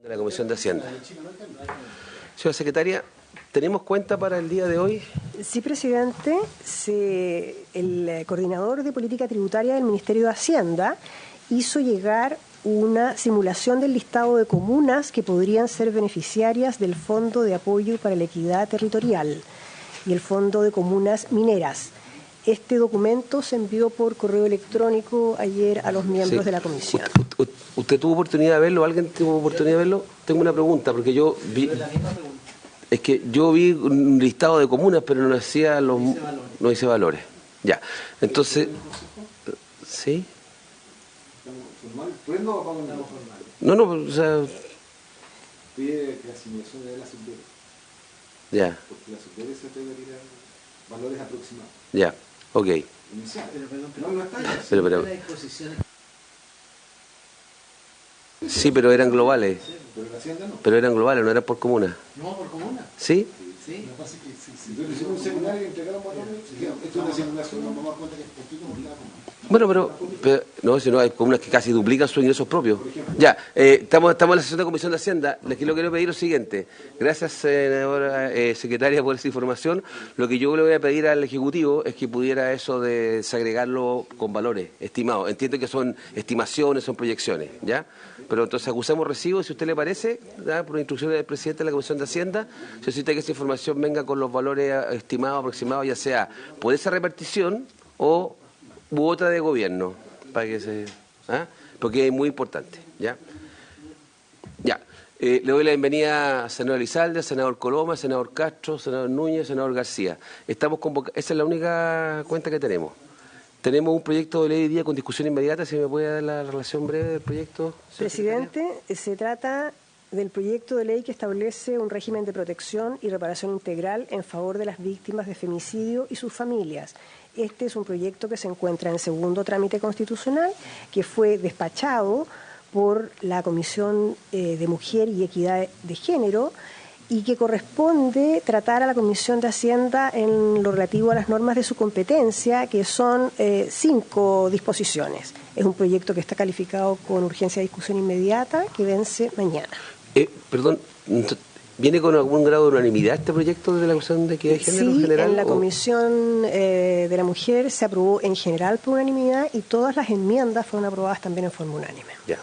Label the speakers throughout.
Speaker 1: De la Comisión de Hacienda. Señora Secretaria, ¿tenemos cuenta para el día de hoy?
Speaker 2: Sí, presidente. El coordinador de política tributaria del Ministerio de Hacienda hizo llegar una simulación del listado de comunas que podrían ser beneficiarias del Fondo de Apoyo para la Equidad Territorial y el Fondo de Comunas Mineras. Este documento se envió por correo electrónico ayer a los miembros de la comisión.
Speaker 1: ¿Usted tuvo oportunidad de verlo? ¿Alguien tuvo oportunidad de verlo? Tengo una pregunta, porque yo vi... Es que yo vi un listado de comunas, pero no decía los... No dice valores. Ya. Entonces... ¿Sí? No, o sea...
Speaker 3: Pide que la simulación de la subdere.
Speaker 1: Ya.
Speaker 3: Porque la subdere se debe tirar valores aproximados.
Speaker 1: Ya, ok. Pero, sí, pero eran globales.
Speaker 3: Pero la Hacienda no.
Speaker 1: Pero eran globales, no eran por comuna.
Speaker 4: No, por comuna.
Speaker 1: ¿Sí?
Speaker 4: Sí.
Speaker 3: Lo que pasa es que si tú hicimos un seminario y entregaron valores, esto es una simulación, nos damos cuenta que es poquito por cada comuna.
Speaker 1: Bueno, pero no, si no hay comunas que casi duplican sus ingresos propios. Ya, estamos en la sesión de Comisión de Hacienda. Les quiero pedir lo siguiente. Gracias, senadora secretaria, por esa información. Lo que yo le voy a pedir al Ejecutivo es que pudiera eso de desagregarlo con valores estimados. Entiendo que son estimaciones, son proyecciones, ¿ya? Pero entonces acusamos recibos, si a usted le parece, ¿ya? Por instrucciones del presidente de la Comisión de Hacienda, se necesita que esa información venga con los valores estimados, aproximados, ya sea por esa repartición u otra de gobierno, para que porque es muy importante, ¿ya? Ya. Le doy la bienvenida a senador Elizalde, senador Coloma, senador Castro, senador Núñez, senador García. Estamos esa es la única cuenta que tenemos. Tenemos un proyecto de ley de día con discusión inmediata. ¿Si me puede dar la relación breve del proyecto?
Speaker 2: Presidente, se trata del proyecto de ley que establece un régimen de protección y reparación integral en favor de las víctimas de femicidio y sus familias. Este es un proyecto que se encuentra en segundo trámite constitucional, que fue despachado por la Comisión de Mujer y Equidad de Género y que corresponde tratar a la Comisión de Hacienda en lo relativo a las normas de su competencia, que son 5 disposiciones. Es un proyecto que está calificado con urgencia de discusión inmediata, que vence mañana.
Speaker 1: Perdón, ¿viene con algún grado de unanimidad este proyecto de la Comisión de Equidad de Género en general?
Speaker 2: Sí, en la Comisión de la Mujer se aprobó en general por unanimidad y todas las enmiendas fueron aprobadas también en forma unánime.
Speaker 1: Ya,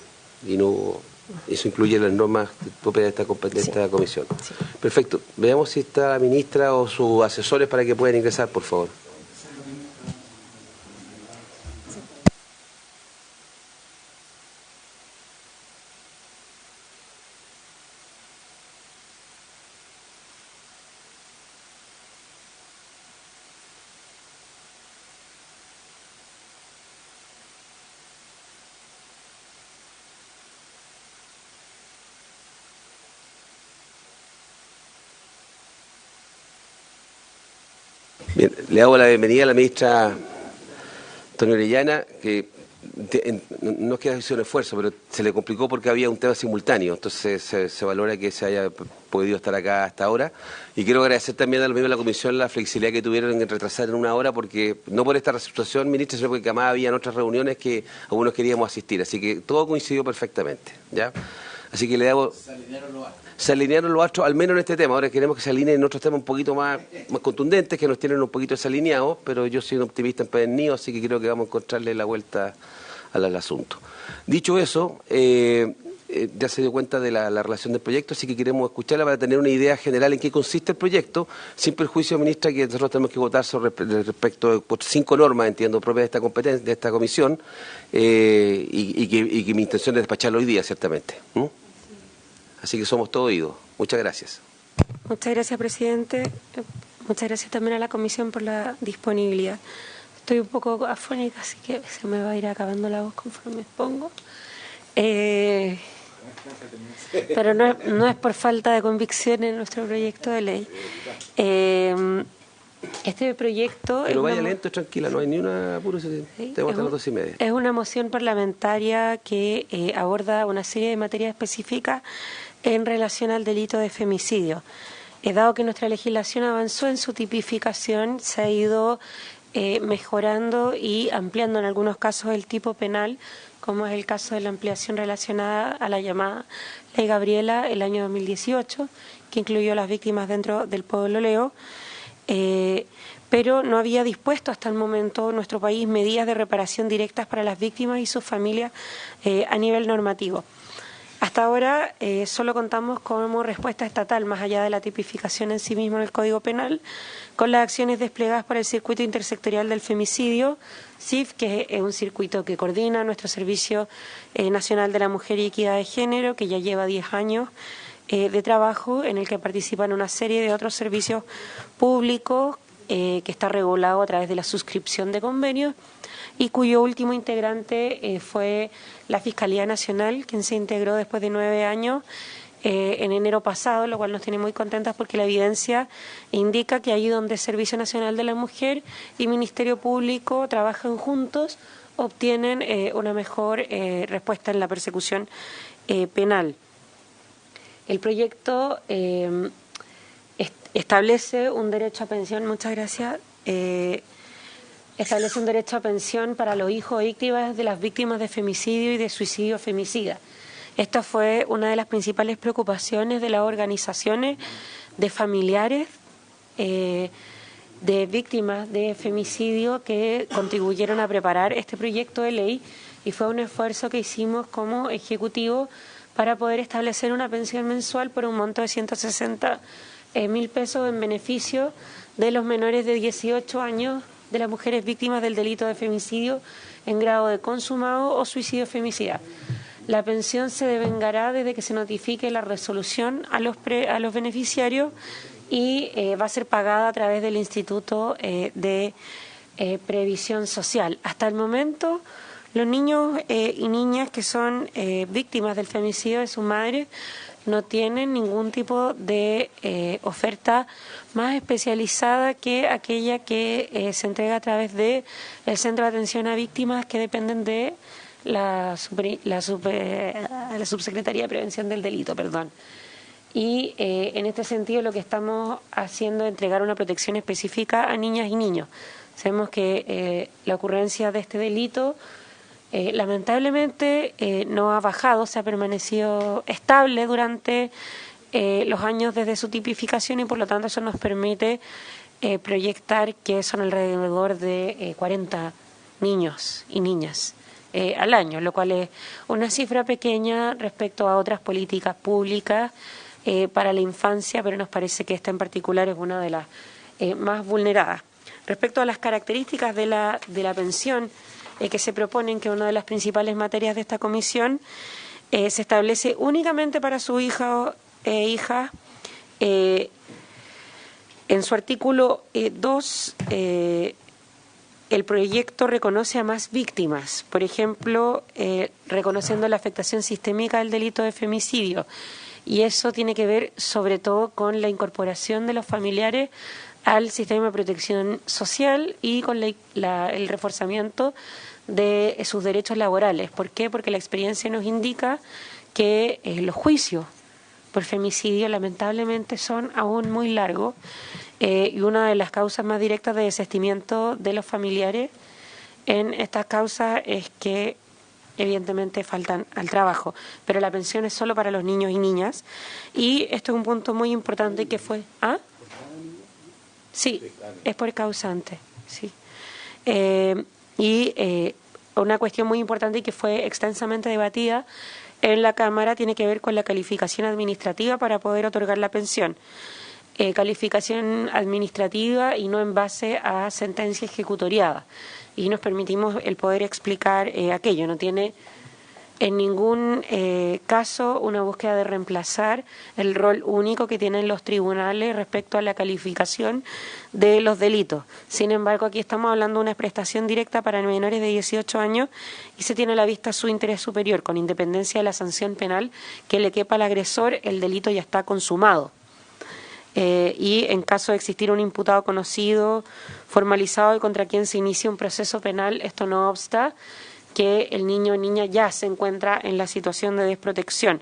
Speaker 1: y no... Eso incluye las normas propias de esta comisión.
Speaker 2: Sí.
Speaker 1: Perfecto. Veamos si está la ministra o sus asesores para que puedan ingresar, por favor. Bien, le hago la bienvenida a la ministra Antonio Orellana, que no es que haya sido un esfuerzo, pero se le complicó porque había un tema simultáneo, entonces se valora que se haya podido estar acá hasta ahora. Y quiero agradecer también a los miembros de la Comisión la flexibilidad que tuvieron en retrasar en una hora, porque no por esta situación, ministra, sino porque además había otras reuniones que algunos queríamos asistir, así que todo coincidió perfectamente, ¿ya? Así que le hago... Se alinearon los astros, al menos en este tema. Ahora queremos que se alineen en otros temas un poquito más contundentes, que nos tienen un poquito desalineados, pero yo soy un optimista empedernido, así que creo que vamos a encontrarle la vuelta al asunto. Dicho eso, ya se dio cuenta de la relación del proyecto, así que queremos escucharla para tener una idea general en qué consiste el proyecto, sin perjuicio, ministra, que nosotros tenemos que votar respecto de 5 normas, entiendo, propias de esta competencia, de esta comisión, y que mi intención es despacharlo hoy día, ciertamente. Así que somos todo oídos. Muchas gracias.
Speaker 5: Muchas gracias, presidente. Muchas gracias también a la comisión por la disponibilidad. Estoy un poco afónica, así que se me va a ir acabando la voz conforme expongo. Pero no es por falta de convicción en nuestro proyecto de ley. Este proyecto...
Speaker 1: Pero vaya lento, tranquila, no hay ni una apuro, tenemos hasta las 2:30.
Speaker 5: Es una moción parlamentaria que aborda una serie de materias específicas en relación al delito de femicidio. Dado que nuestra legislación avanzó en su tipificación, se ha ido mejorando y ampliando en algunos casos el tipo penal como es el caso de la ampliación relacionada a la llamada Ley Gabriela el año 2018, que incluyó a las víctimas dentro del pueblo leo, pero no había dispuesto hasta el momento nuestro país medidas de reparación directas para las víctimas y sus familias a nivel normativo. Hasta ahora solo contamos como respuesta estatal, más allá de la tipificación en sí mismo en el Código Penal, con las acciones desplegadas por el Circuito Intersectorial del Femicidio, CIF, que es un circuito que coordina nuestro Servicio Nacional de la Mujer y Equidad de Género, que ya lleva 10 años de trabajo, en el que participan una serie de otros servicios públicos, que está regulado a través de la suscripción de convenios, y cuyo último integrante fue la Fiscalía Nacional, quien se integró después de 9 años en enero pasado, lo cual nos tiene muy contentas porque la evidencia indica que allí donde Servicio Nacional de la Mujer y Ministerio Público trabajan juntos, obtienen una mejor respuesta en la persecución penal. El proyecto establece un derecho a pensión, muchas gracias, establece un derecho a pensión para los hijos víctimas de las víctimas de femicidio y de suicidio femicida. Esta fue una de las principales preocupaciones de las organizaciones de familiares de víctimas de femicidio que contribuyeron a preparar este proyecto de ley, y fue un esfuerzo que hicimos como Ejecutivo para poder establecer una pensión mensual por un monto de 160.000 pesos en beneficio de los menores de 18 años de las mujeres víctimas del delito de femicidio en grado de consumado o suicidio femicida. La pensión se devengará desde que se notifique la resolución a los beneficiarios y va a ser pagada a través del Instituto de Previsión Social. Hasta el momento, los niños y niñas que son víctimas del femicidio de su madre no tienen ningún tipo de oferta más especializada que aquella que se entrega a través del Centro de Atención a Víctimas, que dependen de la Subsecretaría de Prevención del Delito, Y en este sentido lo que estamos haciendo es entregar una protección específica a niñas y niños. Sabemos que la ocurrencia de este delito lamentablemente no ha bajado, se ha permanecido estable durante los años desde su tipificación, y por lo tanto eso nos permite proyectar que son alrededor de 40 niños y niñas al año, lo cual es una cifra pequeña respecto a otras políticas públicas para la infancia, pero nos parece que esta en particular es una de las más vulneradas. Respecto a las características de la pensión que se proponen, que una de las principales materias de esta comisión, se establece únicamente para su hija e hija. En su artículo 2, el proyecto reconoce a más víctimas, por ejemplo, reconociendo la afectación sistémica del delito de femicidio, y eso tiene que ver sobre todo con la incorporación de los familiares al sistema de protección social y con el reforzamiento de sus derechos laborales. ¿Por qué? Porque la experiencia nos indica que los juicios por femicidio lamentablemente son aún muy largos, y una de las causas más directas de desistimiento de los familiares en estas causas es que evidentemente faltan al trabajo, pero la pensión es solo para los niños y niñas, y esto es un punto muy importante que fue... ¿Ah? Sí, es por causante, sí. Una cuestión muy importante y que fue extensamente debatida en la Cámara tiene que ver con la calificación administrativa para poder otorgar la pensión. Calificación administrativa y no en base a sentencia ejecutoriada. Y nos permitimos el poder explicar aquello. No tiene en ningún caso una búsqueda de reemplazar el rol único que tienen los tribunales respecto a la calificación de los delitos. Sin embargo, aquí estamos hablando de una prestación directa para menores de 18 años y se tiene a la vista su interés superior, con independencia de la sanción penal que le quepa al agresor, el delito ya está consumado. Y en caso de existir un imputado conocido, formalizado y contra quien se inicie un proceso penal, esto no obsta que el niño o niña ya se encuentra en la situación de desprotección.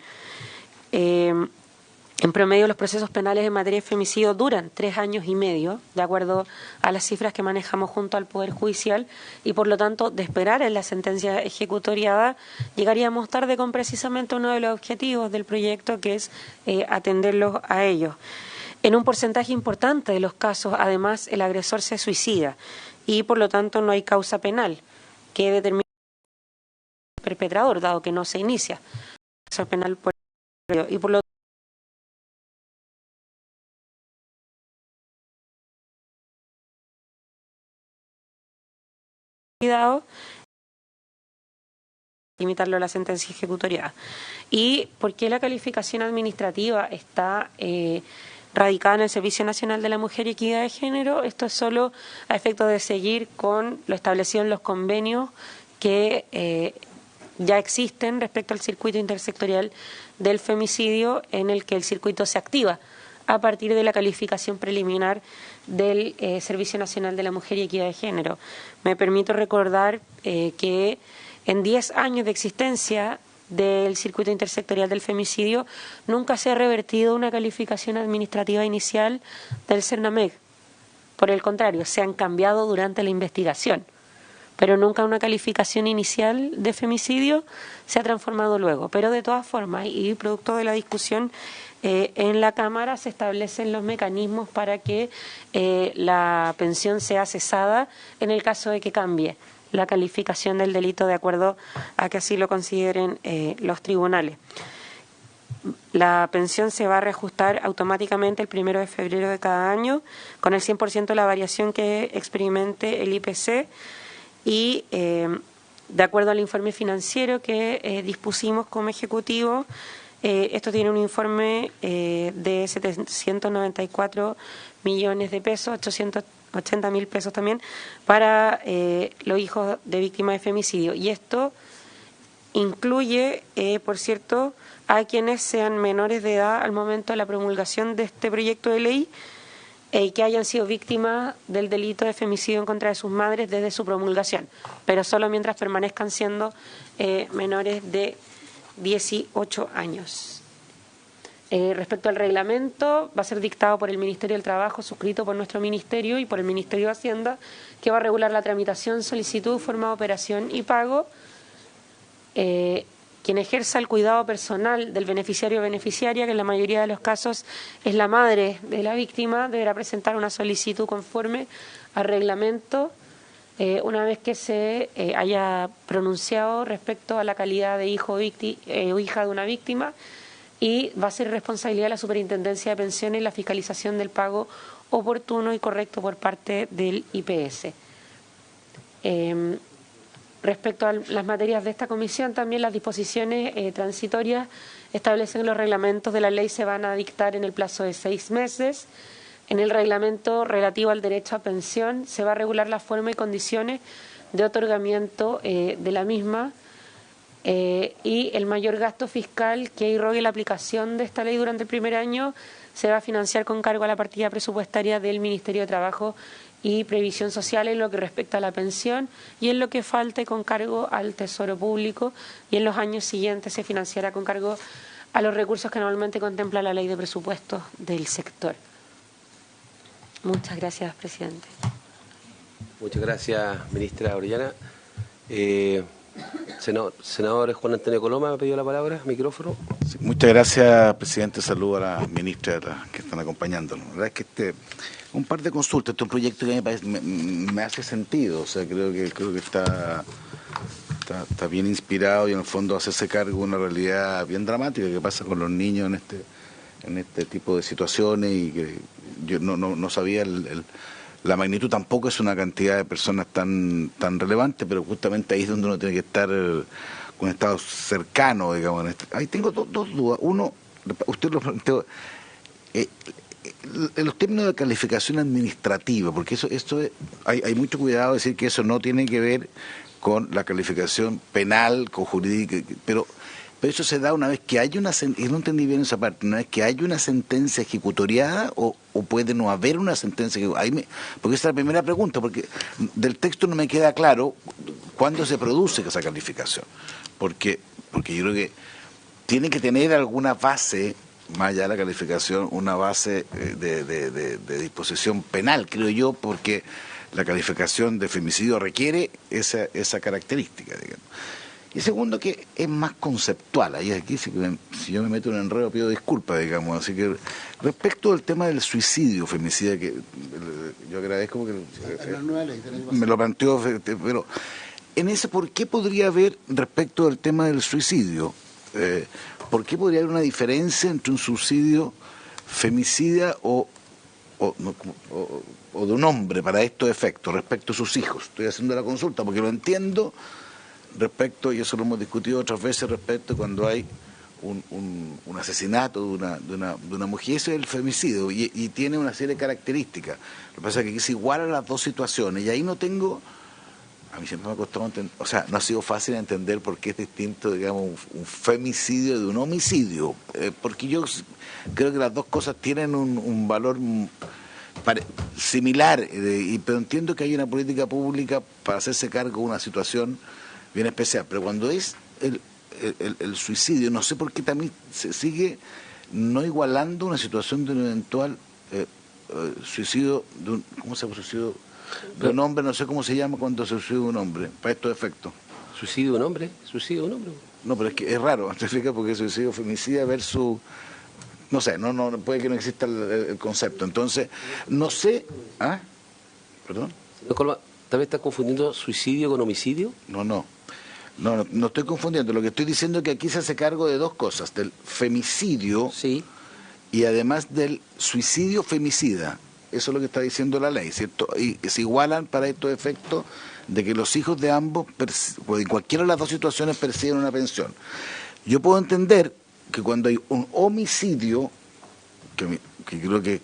Speaker 5: En promedio, los procesos penales en materia de femicidio duran 3 años y medio, de acuerdo a las cifras que manejamos junto al Poder Judicial, y por lo tanto, de esperar en la sentencia ejecutoriada, llegaríamos tarde con precisamente uno de los objetivos del proyecto, que es atenderlos a ellos. En un porcentaje importante de los casos, además, el agresor se suicida y por lo tanto no hay causa penal que determine el perpetrador, dado que no se inicia causa penal por ello. Y por lo limitarlo a la sentencia ejecutoriada. ¿Y por qué la calificación administrativa está radicada en el Servicio Nacional de la Mujer y Equidad de Género? Esto es solo a efecto de seguir con lo establecido en los convenios que ya existen respecto al circuito intersectorial del femicidio, en el que el circuito se activa a partir de la calificación preliminar del Servicio Nacional de la Mujer y Equidad de Género. Me permito recordar que en 10 años de existencia del circuito intersectorial del femicidio nunca se ha revertido una calificación administrativa inicial del CERNAMEG. Por el contrario, se han cambiado durante la investigación, pero nunca una calificación inicial de femicidio se ha transformado luego. Pero de todas formas, y producto de la discusión en la Cámara, se establecen los mecanismos para que la pensión sea cesada en el caso de que cambie la calificación del delito de acuerdo a que así lo consideren los tribunales. La pensión se va a reajustar automáticamente el 1 de febrero de cada año con el 100% de la variación que experimente el IPC y de acuerdo al informe financiero que dispusimos como Ejecutivo, esto tiene un informe de 794 millones de pesos, 880.000 pesos también, para los hijos de víctimas de femicidio. Y esto incluye, por cierto, a quienes sean menores de edad al momento de la promulgación de este proyecto de ley y que hayan sido víctimas del delito de femicidio en contra de sus madres desde su promulgación, pero solo mientras permanezcan siendo menores de 18 años. Respecto al reglamento, va a ser dictado por el Ministerio del Trabajo, suscrito por nuestro Ministerio y por el Ministerio de Hacienda, que va a regular la tramitación, solicitud, forma de operación y pago. Quien ejerza el cuidado personal del beneficiario o beneficiaria, que en la mayoría de los casos es la madre de la víctima, deberá presentar una solicitud conforme al reglamento una vez que se haya pronunciado respecto a la calidad de hijo o hija de una víctima, y va a ser responsabilidad de la Superintendencia de Pensiones la fiscalización del pago oportuno y correcto por parte del IPS. Respecto a las materias de esta comisión, también las disposiciones transitorias establecen que los reglamentos de la ley se van a dictar en el plazo de 6 meses. En el reglamento relativo al derecho a pensión se va a regular la forma y condiciones de otorgamiento de la misma y el mayor gasto fiscal que irrogue la aplicación de esta ley durante el primer año se va a financiar con cargo a la partida presupuestaria del Ministerio de Trabajo y Previsión Social en lo que respecta a la pensión, y en lo que falte con cargo al Tesoro Público, y en los años siguientes se financiará con cargo a los recursos que normalmente contempla la Ley de Presupuestos del sector. Muchas gracias, presidente.
Speaker 1: Muchas gracias, ministra Orellana. Senador Juan Antonio Coloma me pidió la palabra, micrófono.
Speaker 4: Sí, muchas gracias, presidente. Saludo a la ministra que están acompañándonos. La verdad es que un par de consultas, este es un proyecto que me hace sentido, o sea, creo que está bien inspirado y en el fondo hacerse cargo de una realidad bien dramática que pasa con los niños en este tipo de situaciones, y que yo no sabía la magnitud. Tampoco es una cantidad de personas tan relevante, pero justamente ahí es donde uno tiene que estar con un estado cercano, digamos. Ahí tengo dos dudas. Uno, usted lo planteó, en los términos de calificación administrativa, porque hay mucho cuidado de decir que eso no tiene que ver con la calificación penal, con jurídica, pero eso se da una vez que hay una sentencia, y no entendí bien esa parte, una vez que hay una sentencia ejecutoriada o puede no haber una sentencia ejecutoriada. Porque esa es la primera pregunta, porque del texto no me queda claro cuándo se produce esa calificación. Porque yo creo que tiene que tener alguna base más allá de la calificación, una base de disposición penal, creo yo, porque la calificación de femicidio requiere esa característica, digamos. Y segundo, que es más conceptual. Ahí aquí, si yo me meto en un enredo, pido disculpas, digamos. Así que, respecto al tema del suicidio femicida, que yo agradezco porque me lo planteó, pero en ese, ¿por qué podría haber, respecto al tema del suicidio, por qué podría haber una diferencia entre un suicidio femicida o de un hombre para estos efectos, respecto a sus hijos? Estoy haciendo la consulta porque lo entiendo respecto, y eso lo hemos discutido otras veces, respecto cuando hay un asesinato de una mujer. Eso es el femicidio y tiene una serie de características. Lo que pasa es que aquí se igualan las dos situaciones y ahí no tengo, a mí siempre me ha costado entender, o sea, no ha sido fácil entender por qué es distinto, digamos, un femicidio de un homicidio, porque yo creo que las dos cosas tienen un valor similar, pero entiendo que hay una política pública para hacerse cargo de una situación bien especial, pero cuando es el suicidio, no sé por qué también se sigue no igualando una situación de un eventual suicidio de un, ¿cómo se llama? Suicidio de un hombre, no sé cómo se llama cuando se suicida un hombre, para estos efectos.
Speaker 1: ¿Suicidio de un hombre? ¿Suicidio de un hombre?
Speaker 4: No, pero es que es raro, te explica, porque suicidio femicida versus, no sé, no puede que no exista el concepto, entonces, no sé, ¿ah? ¿Perdón?
Speaker 1: ¿Tal vez estás confundiendo suicidio con homicidio?
Speaker 4: No estoy confundiendo. Lo que estoy diciendo es que aquí se hace cargo de dos cosas, del femicidio,
Speaker 1: sí,
Speaker 4: y además del suicidio femicida. Eso es lo que está diciendo la ley, ¿cierto? Y se igualan para estos efectos de que los hijos de ambos, en cualquiera de las dos situaciones, perciben una pensión. Yo puedo entender que cuando hay un homicidio, que creo que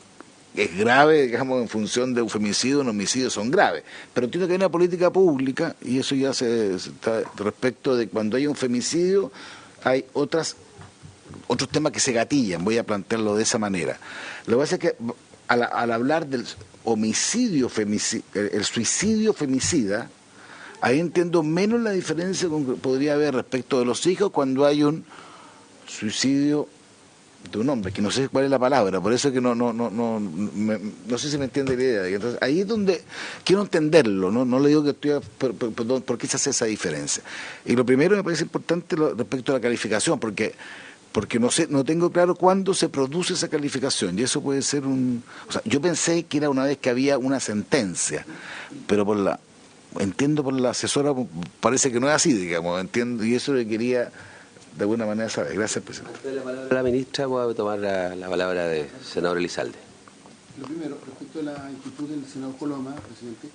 Speaker 4: es grave, digamos, en función de un femicidio, un homicidio son graves, pero tiene que haber una política pública, y eso ya se está respecto de cuando hay un femicidio, hay otros temas que se gatillan, voy a plantearlo de esa manera. Lo que pasa es que al hablar del homicidio, el suicidio femicida, ahí entiendo menos la diferencia que podría haber respecto de los hijos cuando hay un suicidio de un hombre, que no sé cuál es la palabra, por eso es que no sé si me entiende la idea. Entonces, ahí es donde quiero entenderlo, no le digo que estoy, perdón, ¿por qué se hace esa diferencia? Y lo primero me parece importante respecto a la calificación, porque no tengo claro cuándo se produce esa calificación, y eso puede ser o sea, yo pensé que era una vez que había una sentencia, pero entiendo por la asesora, parece que no es así, digamos, entiendo, y eso le quería de alguna manera saber. Gracias, presidente.
Speaker 1: Antes de la palabra de la ministra, voy a tomar la palabra del senador Elizalde.
Speaker 3: Lo primero, respecto a la inquietud del senador Coloma, presidente,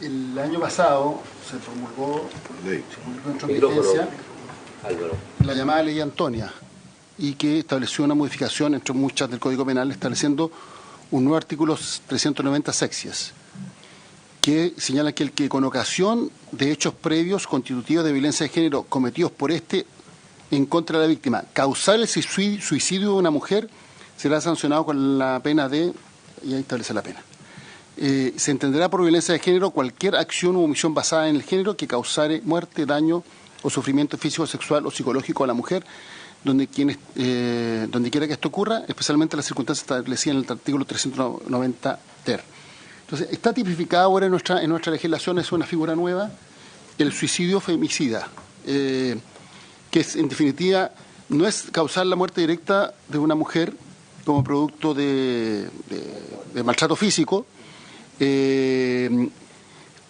Speaker 3: el año pasado se promulgó en vigencia la llamada Ley Antonia, y que estableció una modificación, entre muchas, del Código Penal, estableciendo un nuevo artículo 390 sexias, que señala que el que con ocasión de hechos previos constitutivos de violencia de género cometidos por en contra de la víctima, causar el suicidio de una mujer, será sancionado con la pena y ahí establece la pena. Se entenderá por violencia de género cualquier acción u omisión basada en el género que causare muerte, daño o sufrimiento físico, sexual o psicológico a la mujer, donde quiera que esto ocurra, especialmente las circunstancias establecidas en el artículo 390 ter. Entonces, está tipificada ahora en nuestra legislación, es una figura nueva, el suicidio femicida, que es, en definitiva, no es causar la muerte directa de una mujer como producto de maltrato físico,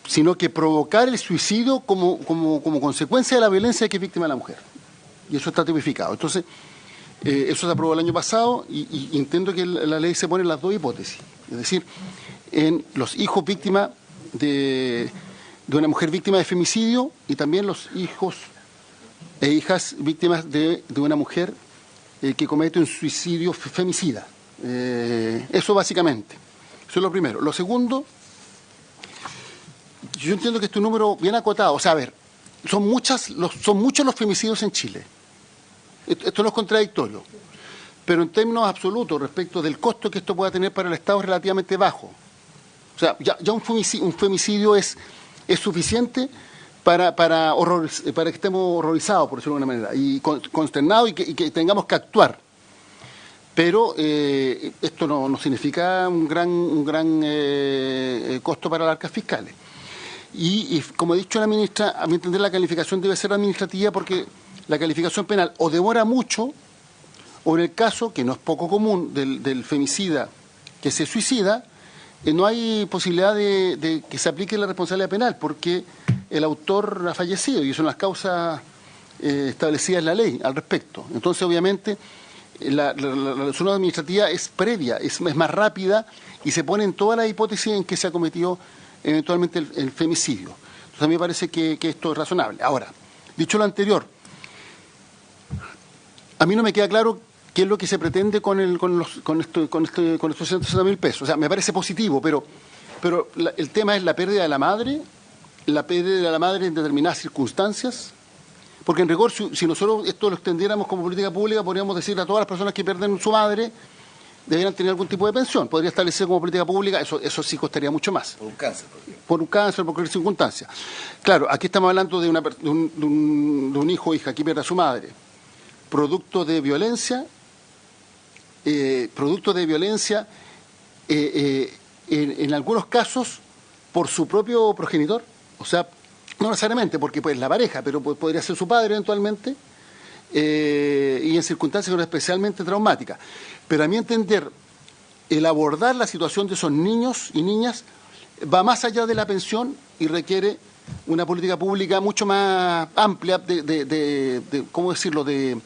Speaker 3: sino que provocar el suicidio como consecuencia de la violencia que es víctima la mujer. Y eso está tipificado. Entonces, eso se aprobó el año pasado y entiendo que la ley se pone en las dos hipótesis. Es decir, en los hijos víctimas de una mujer víctima de femicidio y también los hijos e hijas víctimas de una mujer que comete un suicidio femicida. Eso básicamente. Eso es lo primero. Lo segundo, yo entiendo que este número bien acotado. O sea, a ver, son muchos los femicidios en Chile. Esto no es contradictorio. Pero en términos absolutos, respecto del costo que esto pueda tener para el Estado, es relativamente bajo. O sea, ya un femicidio es suficiente para que estemos horrorizados, por decirlo de alguna manera, y consternados y que tengamos que actuar. Pero esto no significa un gran costo para las arcas fiscales. Y como ha dicho la ministra, a mi entender la calificación debe ser administrativa porque la calificación penal o demora mucho, o en el caso, que no es poco común, del femicida que se suicida, no hay posibilidad de que se aplique la responsabilidad penal porque el autor ha fallecido y son las causas establecidas en la ley al respecto. Entonces, obviamente, la resolución administrativa es previa, es más rápida y se pone en todas las hipótesis en que se ha cometido eventualmente el femicidio. Entonces, a mí me parece que esto es razonable. Ahora, dicho lo anterior, a mí no me queda claro qué es lo que se pretende con estos 160.000 pesos. O sea, me parece positivo, pero el tema es la pérdida de la madre en determinadas circunstancias, porque en rigor, si nosotros esto lo extendiéramos como política pública, podríamos decir a todas las personas que pierden su madre, deberían tener algún tipo de pensión. Podría establecer como política pública, eso sí costaría mucho más.
Speaker 4: Por un cáncer, por ejemplo.
Speaker 3: Por un cáncer, por cualquier circunstancia. Claro, aquí estamos hablando de un hijo o hija que pierde a su madre, producto de violencia, en algunos casos por su propio progenitor, o sea, no necesariamente porque pues la pareja, pero podría ser su padre eventualmente, y en circunstancias que son especialmente traumáticas. Pero a mi entender, el abordar la situación de esos niños y niñas va más allá de la pensión y requiere una política pública mucho más amplia ¿cómo decirlo?, de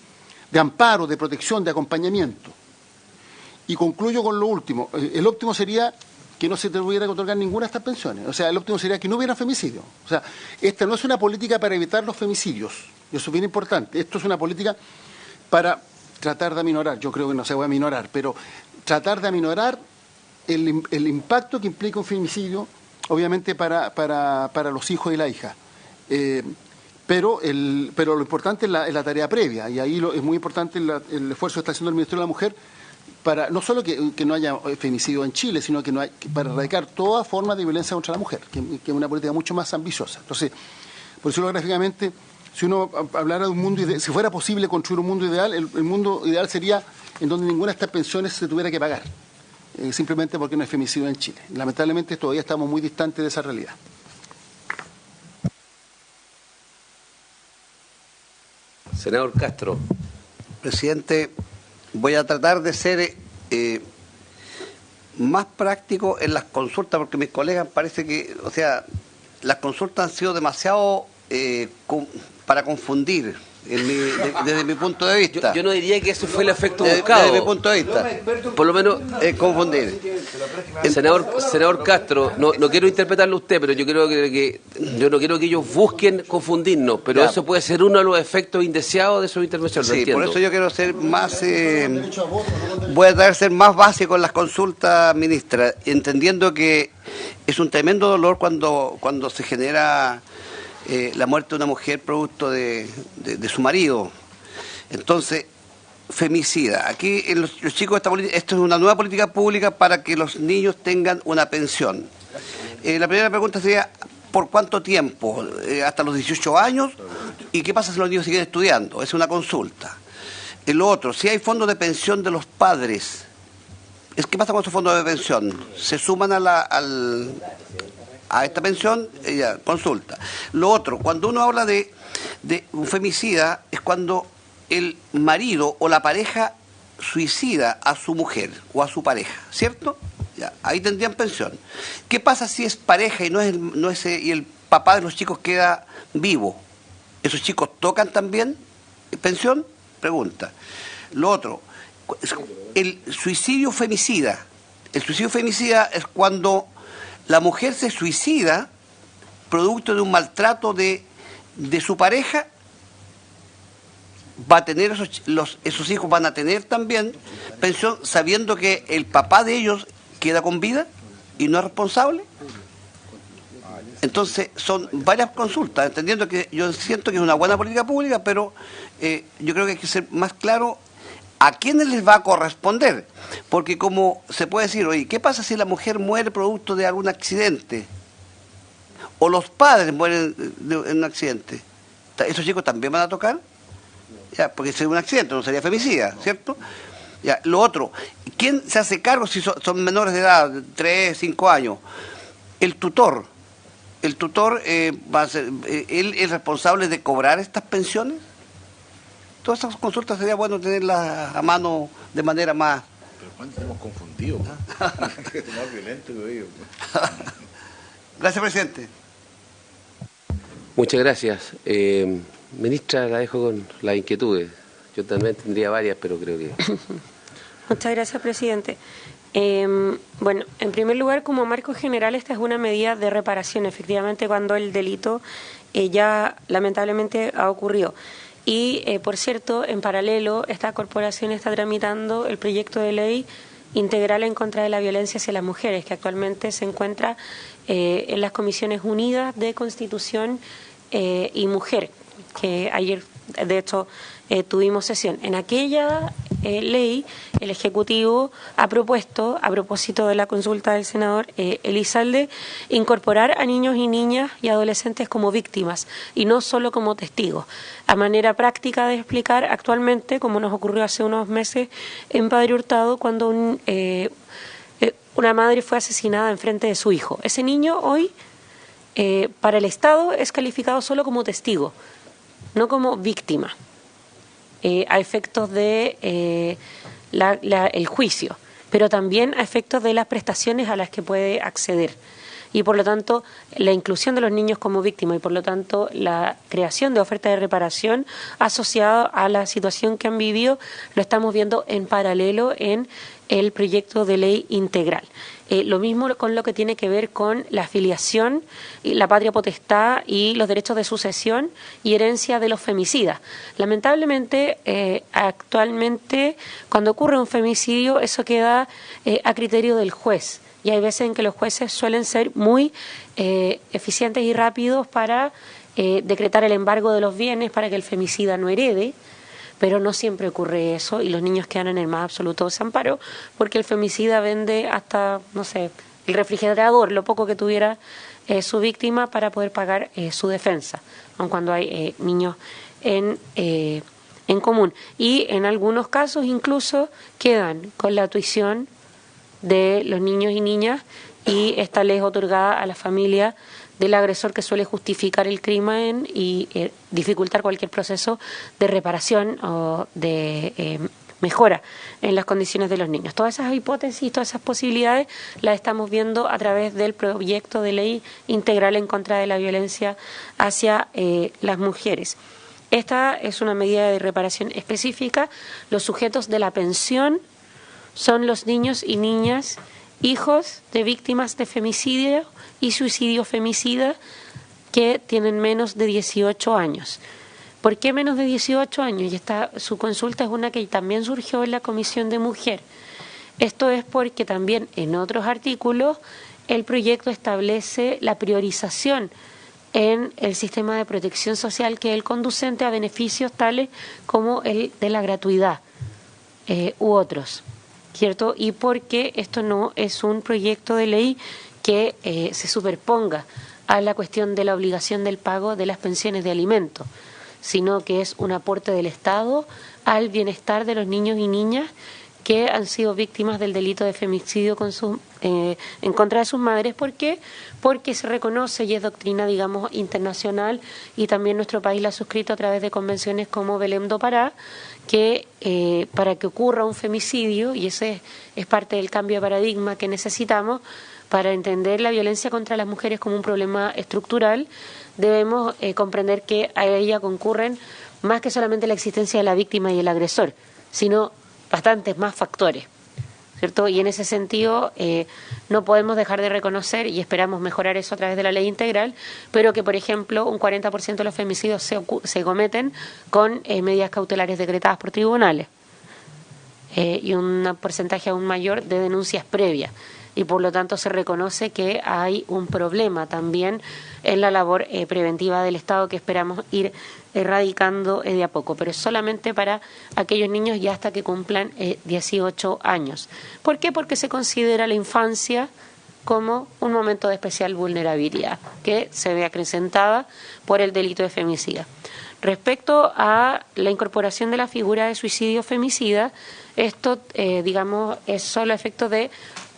Speaker 3: amparo, de protección, de acompañamiento. Y concluyo con lo último. El óptimo sería que no se tuviera que otorgar ninguna de estas pensiones. O sea, el óptimo sería que no hubiera femicidio. O sea, esta no es una política para evitar los femicidios. Y eso es bien importante. Esto es una política para tratar de aminorar. Yo creo que no se va a aminorar, pero tratar de aminorar el impacto que implica un femicidio, obviamente, para los hijos y la hija. Pero lo importante es la tarea previa. Y ahí es muy importante el esfuerzo que está haciendo el Ministerio de la Mujer para no solo que no haya femicidio en Chile, sino que para erradicar toda forma de violencia contra la mujer, que es una política mucho más ambiciosa. Entonces, por decirlo gráficamente, si uno hablara de un mundo ideal, si fuera posible construir un mundo ideal, el mundo ideal sería en donde ninguna de estas pensiones se tuviera que pagar, simplemente porque no hay femicidio en Chile. Lamentablemente todavía estamos muy distantes de esa realidad.
Speaker 1: Senador Castro.
Speaker 6: Presidente, voy a tratar de ser más práctico en las consultas, porque mis colegas parece que, o sea, las consultas han sido demasiado para confundir desde mi punto de vista.
Speaker 1: Yo no diría que eso fue el efecto buscado.
Speaker 6: Desde mi punto de vista.
Speaker 1: Por lo menos
Speaker 6: confundir.
Speaker 1: Senador Castro, no quiero interpretarlo usted, pero yo creo que yo no quiero que ellos busquen confundirnos, pero
Speaker 6: Ya.
Speaker 1: Eso puede ser uno de los efectos indeseados de su intervención.
Speaker 6: Sí,
Speaker 1: entiendo.
Speaker 6: por eso yo quiero ser más, voy a tratar de ser más básico en las consultas, ministra, entendiendo que es un tremendo dolor cuando se genera la muerte de una mujer producto de su marido. Entonces, femicida. Aquí los chicos, esto es una nueva política pública para que los niños tengan una pensión. La primera pregunta sería, ¿por cuánto tiempo? ¿Hasta los 18 años? ¿Y qué pasa si los niños siguen estudiando? Es una consulta. Lo otro, si hay fondos de pensión de los padres, ¿qué pasa con esos fondos de pensión? ¿Se suman a esta pensión? Consulta. Lo otro, cuando uno habla de un femicida, es cuando el marido o la pareja suicida a su mujer o a su pareja, ¿cierto? Ya, ahí tendrían pensión. ¿Qué pasa si es pareja y y el papá de los chicos queda vivo? ¿Esos chicos tocan también pensión? Pregunta. Lo otro, el suicidio femicida. El suicidio femicida es cuando la mujer se suicida producto de un maltrato de su pareja. Va a tener esos hijos van a tener también pensión, sabiendo que el papá de ellos queda con vida y no es responsable. Entonces son varias consultas, entendiendo que yo siento que es una buena política pública, pero yo creo que hay que ser más claro a quiénes les va a corresponder, porque como se puede decir, oye, ¿qué pasa si la mujer muere producto de algún accidente? O los padres mueren en un accidente. ¿Esos chicos también van a tocar? Ya, porque sería un accidente, no sería femicida, ¿cierto? Ya, lo otro, ¿quién se hace cargo si son menores de edad, 3, 5 años? El tutor. ¿El tutor va a ser, él es responsable de cobrar estas pensiones? Todas esas consultas sería bueno tenerlas a mano de manera más...
Speaker 4: Pero ¿cuánto estamos confundidos? Más violento que ellos.
Speaker 6: Gracias, presidente.
Speaker 1: Muchas gracias. Ministra, la dejo con las inquietudes. Yo también tendría varias, pero creo que...
Speaker 5: Muchas gracias, presidente. Bueno, en primer lugar, como marco general, esta es una medida de reparación, efectivamente, cuando el delito ya lamentablemente ha ocurrido. Y, por cierto, en paralelo, esta corporación está tramitando el proyecto de ley integral en contra de la violencia hacia las mujeres, que actualmente se encuentra en las Comisiones Unidas de Constitución y Mujer, que ayer, de hecho, tuvimos sesión. En aquella ley, el Ejecutivo ha propuesto, a propósito de la consulta del senador Elizalde, incorporar a niños y niñas y adolescentes como víctimas y no solo como testigos. A manera práctica de explicar, actualmente, como nos ocurrió hace unos meses en Padre Hurtado, cuando una madre fue asesinada enfrente de su hijo. Ese niño hoy, para el Estado, es calificado solo como testigo, no como víctima, a efectos de el juicio, pero también a efectos de las prestaciones a las que puede acceder. Y por lo tanto, la inclusión de los niños como víctimas y por lo tanto la creación de oferta de reparación asociada a la situación que han vivido, lo estamos viendo en paralelo en el proyecto de ley integral. Lo mismo con lo que tiene que ver con la filiación, la patria potestad y los derechos de sucesión y herencia de los femicidas. Lamentablemente, actualmente, cuando ocurre un femicidio, eso queda a criterio del juez. Y hay veces en que los jueces suelen ser muy eficientes y rápidos para decretar el embargo de los bienes para que el femicida no herede, pero no siempre ocurre eso y los niños quedan en el más absoluto desamparo porque el femicida vende hasta, no sé, el refrigerador, lo poco que tuviera su víctima para poder pagar su defensa, aun cuando hay niños en común. Y en algunos casos incluso quedan con la tuición de los niños y niñas y esta ley es otorgada a la familia del agresor, que suele justificar el crimen y dificultar cualquier proceso de reparación o de mejora en las condiciones de los niños. Todas esas hipótesis, todas esas posibilidades las estamos viendo a través del proyecto de ley integral en contra de la violencia hacia las mujeres. Esta es una medida de reparación específica. Los sujetos de la pensión son los niños y niñas hijos de víctimas de femicidio y suicidio femicida que tienen menos de 18 años. ¿Por qué menos de 18 años? Y su consulta es una que también surgió en la Comisión de Mujer. Esto es porque también en otros artículos el proyecto establece la priorización en el sistema de protección social que es el conducente a beneficios tales como el de la gratuidad u otros, ¿cierto? Y porque esto no es un proyecto de ley que se superponga a la cuestión de la obligación del pago de las pensiones de alimentos, sino que es un aporte del Estado al bienestar de los niños y niñas que han sido víctimas del delito de femicidio en contra de sus madres. ¿Por qué? Porque se reconoce y es doctrina, digamos, internacional, y también nuestro país la ha suscrito a través de convenciones como Belém do Pará, que para que ocurra un femicidio, y ese es parte del cambio de paradigma que necesitamos para entender la violencia contra las mujeres como un problema estructural, debemos comprender que a ella concurren más que solamente la existencia de la víctima y el agresor, sino bastantes más factores, ¿cierto? Y en ese sentido no podemos dejar de reconocer, y esperamos mejorar eso a través de la ley integral, pero que, por ejemplo, un 40% de los femicidios se cometen con medidas cautelares decretadas por tribunales y un porcentaje aún mayor de denuncias previas. Y por lo tanto se reconoce que hay un problema también en la labor preventiva del Estado que esperamos ir erradicando de a poco, pero es solamente para aquellos niños ya hasta que cumplan 18 años. ¿Por qué? Porque se considera la infancia como un momento de especial vulnerabilidad que se ve acrecentada por el delito de femicidio. Respecto a la incorporación de la figura de suicidio femicida, esto, digamos, es solo a efecto de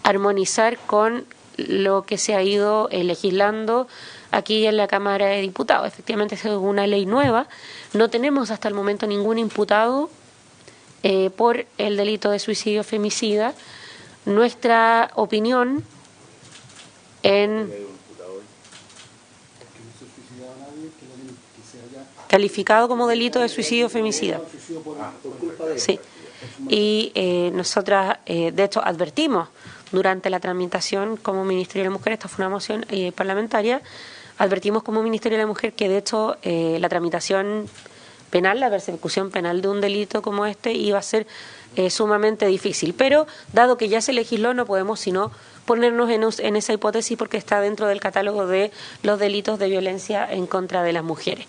Speaker 5: armonizar con lo que se ha ido legislando aquí en la Cámara de Diputados. Efectivamente, es una ley nueva. No tenemos hasta el momento ningún imputado por el delito de suicidio femicida. Nuestra opinión calificado como delito de suicidio femicida. Sí. Y nosotras, de hecho, advertimos durante la tramitación como Ministerio de la Mujer, esta fue una moción parlamentaria, advertimos como Ministerio de la Mujer que, de hecho, la tramitación penal, la persecución penal de un delito como este iba a ser sumamente difícil. Pero, dado que ya se legisló, no podemos sino ponernos en esa hipótesis porque está dentro del catálogo de los delitos de violencia en contra de las mujeres.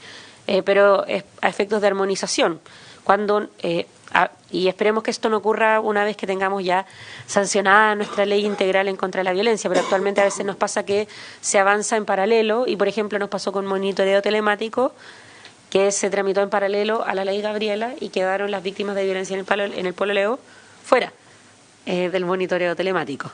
Speaker 5: Pero a efectos de armonización, cuando y esperemos que esto no ocurra una vez que tengamos ya sancionada nuestra ley integral en contra de la violencia, pero actualmente a veces nos pasa que se avanza en paralelo y, por ejemplo, nos pasó con monitoreo telemático, que se tramitó en paralelo a la ley Gabriela y quedaron las víctimas de violencia en el pololeo fuera del monitoreo telemático.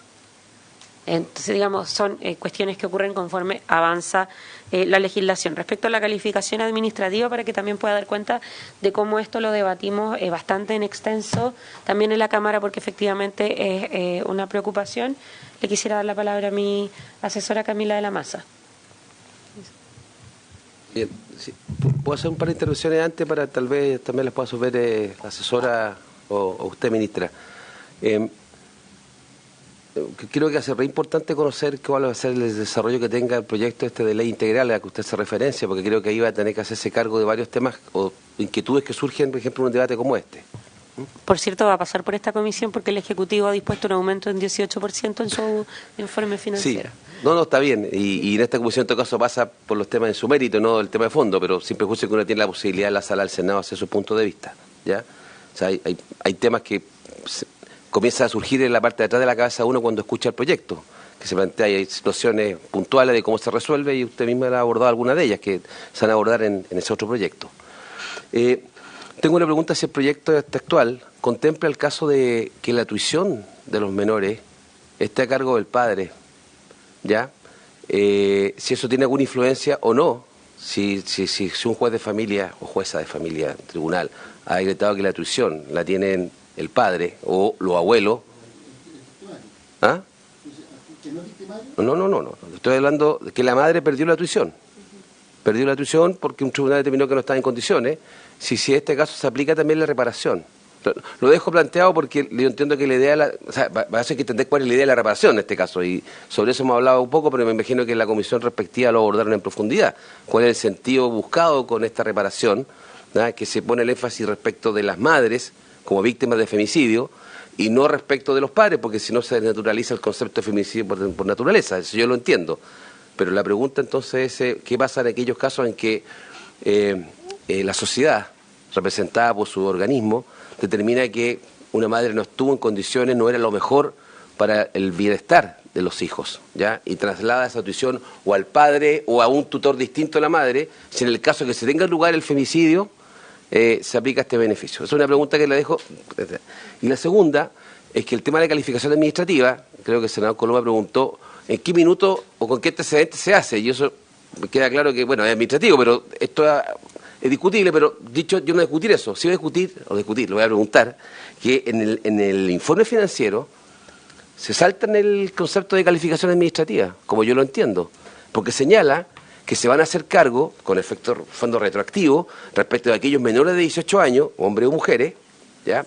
Speaker 5: Entonces, digamos, son cuestiones que ocurren conforme avanza la legislación. Respecto a la calificación administrativa, para que también pueda dar cuenta de cómo esto lo debatimos bastante en extenso también en la Cámara, porque efectivamente es una preocupación, le quisiera dar la palabra a mi asesora Camila de la Maza.
Speaker 1: Bien, sí. ¿Puedo hacer un par de intervenciones antes para tal vez también las pueda resolver la asesora o usted, ministra? Creo que hace re importante conocer cuál va a ser el desarrollo que tenga el proyecto de ley integral a la que usted hace referencia, porque creo que ahí va a tener que hacerse cargo de varios temas o inquietudes que surgen, por ejemplo, en un debate como este.
Speaker 5: Por cierto, va a pasar por esta comisión porque el Ejecutivo ha dispuesto un aumento en 18% en su informe financiero.
Speaker 1: Sí, no, está bien. Y en esta comisión, en todo caso, pasa por los temas en su mérito, no el tema de fondo, pero sin prejuicio que uno tiene la posibilidad en la sala del Senado de hacer su punto de vista. ¿Ya? O sea, hay temas que comienza a surgir en la parte de atrás de la cabeza de uno cuando escucha el proyecto, que se plantea, hay situaciones puntuales de cómo se resuelve y usted misma ha abordado algunas de ellas que se van a abordar en ese otro proyecto. Tengo una pregunta si el proyecto actual contempla el caso de que la tuición de los menores esté a cargo del padre, ¿ya? Si eso tiene alguna influencia o no, si un juez de familia o jueza de familia, tribunal, ha decretado que la tuición la tienen el padre o los abuelos. ¿Ah? No. Estoy hablando de que la madre perdió la tuición. Perdió la tuición porque un tribunal determinó que no estaba en condiciones. Si este caso se aplica también la reparación. Lo dejo planteado porque yo entiendo que la idea, o sea, va a ser que entender cuál es la idea de la reparación en este caso. Y sobre eso hemos hablado un poco, pero me imagino que la comisión respectiva lo abordaron en profundidad. ¿Cuál es el sentido buscado con esta reparación? ¿Verdad? Que se pone el énfasis respecto de las madres como víctimas de femicidio y no respecto de los padres, porque si no se naturaliza el concepto de femicidio por naturaleza, eso yo lo entiendo. Pero la pregunta entonces es, ¿qué pasa en aquellos casos en que la sociedad, representada por su organismo, determina que una madre no estuvo en condiciones, no era lo mejor para el bienestar de los hijos, ¿ya? Y traslada esa tuición o al padre o a un tutor distinto a la madre, si en el caso que se tenga lugar el femicidio, se aplica este beneficio. Esa es una pregunta que le dejo. Y la segunda es que el tema de la calificación administrativa, creo que el senador Coloma preguntó en qué minuto o con qué antecedente se hace, y eso me queda claro que, bueno, es administrativo, pero esto es discutible, pero dicho, yo no voy a discutir eso, sí voy a discutir, lo voy a preguntar, que en el informe financiero se salta en el concepto de calificación administrativa, como yo lo entiendo, porque señala que se van a hacer cargo, con efecto fondo retroactivo, respecto de aquellos menores de 18 años, hombres o mujeres, ¿ya?,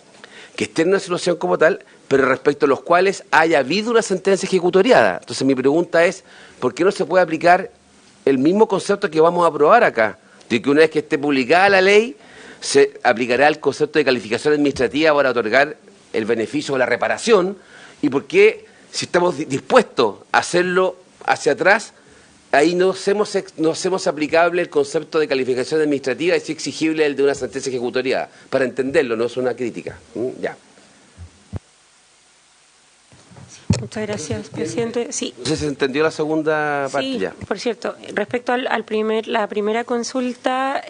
Speaker 1: que estén en una situación como tal, pero respecto a los cuales haya habido una sentencia ejecutoriada. Entonces mi pregunta es, ¿por qué no se puede aplicar el mismo concepto que vamos a aprobar acá? De que una vez que esté publicada la ley, se aplicará el concepto de calificación administrativa para otorgar el beneficio o la reparación, y por qué, si estamos dispuestos a hacerlo hacia atrás, ahí no hacemos aplicable el concepto de calificación administrativa y si exigible el de una sentencia ejecutoriada. Para entenderlo, no es una crítica. Ya.
Speaker 5: Muchas gracias, presidente. Sí.
Speaker 1: No sé si se entendió la segunda parte
Speaker 5: Sí,
Speaker 1: ya.
Speaker 5: por cierto, respecto la primera consulta,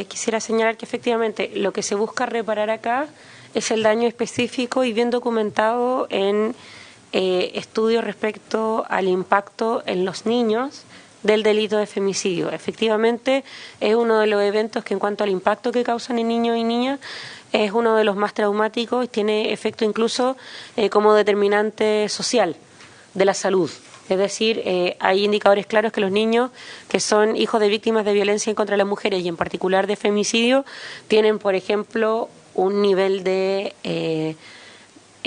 Speaker 5: quisiera señalar que efectivamente lo que se busca reparar acá es el daño específico y bien documentado en estudios respecto al impacto en los niños del delito de femicidio. Efectivamente, es uno de los eventos que en cuanto al impacto que causan en niños y niñas, es uno de los más traumáticos y tiene efecto incluso como determinante social de la salud. Es decir, hay indicadores claros que los niños que son hijos de víctimas de violencia contra las mujeres y en particular de femicidio tienen, por ejemplo, un nivel de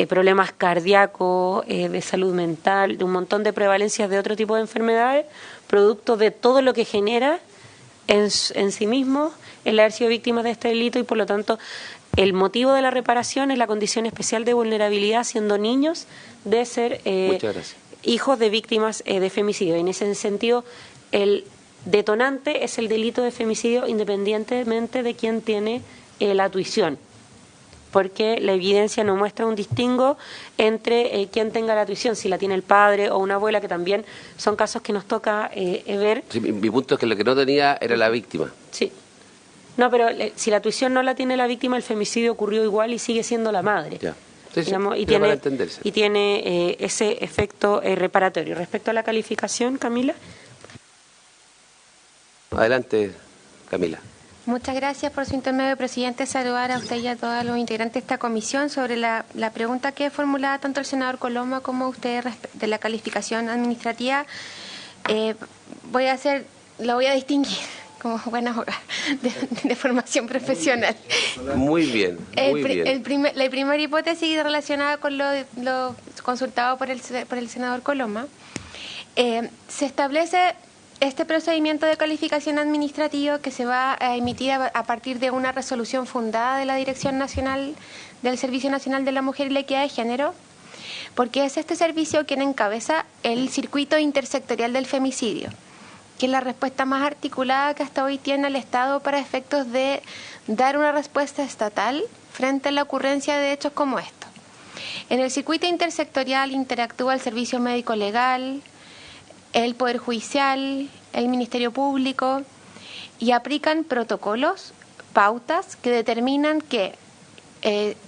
Speaker 5: problemas cardíacos, de salud mental, de un montón de prevalencias de otro tipo de enfermedades, producto de todo lo que genera en sí mismo el haber sido víctimas de este delito y por lo tanto el motivo de la reparación es la condición especial de vulnerabilidad siendo niños de ser hijos de víctimas de femicidio. En ese sentido, el detonante es el delito de femicidio independientemente de quién tiene la tuición, porque la evidencia no muestra un distingo entre quién tenga la tuición, si la tiene el padre o una abuela, que también son casos que nos toca ver.
Speaker 1: Sí, mi punto es que lo que no tenía era la víctima.
Speaker 5: Sí. No, pero si la tuición no la tiene la víctima, el femicidio ocurrió igual y sigue siendo la madre.
Speaker 1: Ya. Sí,
Speaker 5: digamos,
Speaker 1: sí,
Speaker 5: y tiene ese efecto reparatorio. Respecto a la calificación, Camila.
Speaker 1: Adelante, Camila.
Speaker 7: Muchas gracias por su intermedio, presidente. Saludar a usted y a todos los integrantes de esta comisión sobre la pregunta que formulaba tanto el senador Coloma como usted de la calificación administrativa. La voy a distinguir como buena abogada de formación profesional.
Speaker 1: Muy bien, muy bien.
Speaker 7: La primera hipótesis relacionada con lo consultado por el senador Coloma, se establece este procedimiento de calificación administrativa que se va a emitir a partir de una resolución fundada de la Dirección Nacional del Servicio Nacional de la Mujer y la Equidad de Género, porque es este servicio quien encabeza el circuito intersectorial del femicidio, que es la respuesta más articulada que hasta hoy tiene el Estado para efectos de dar una respuesta estatal frente a la ocurrencia de hechos como estos. En el circuito intersectorial interactúa el Servicio Médico Legal, el Poder Judicial, el Ministerio Público, y aplican protocolos, pautas que determinan que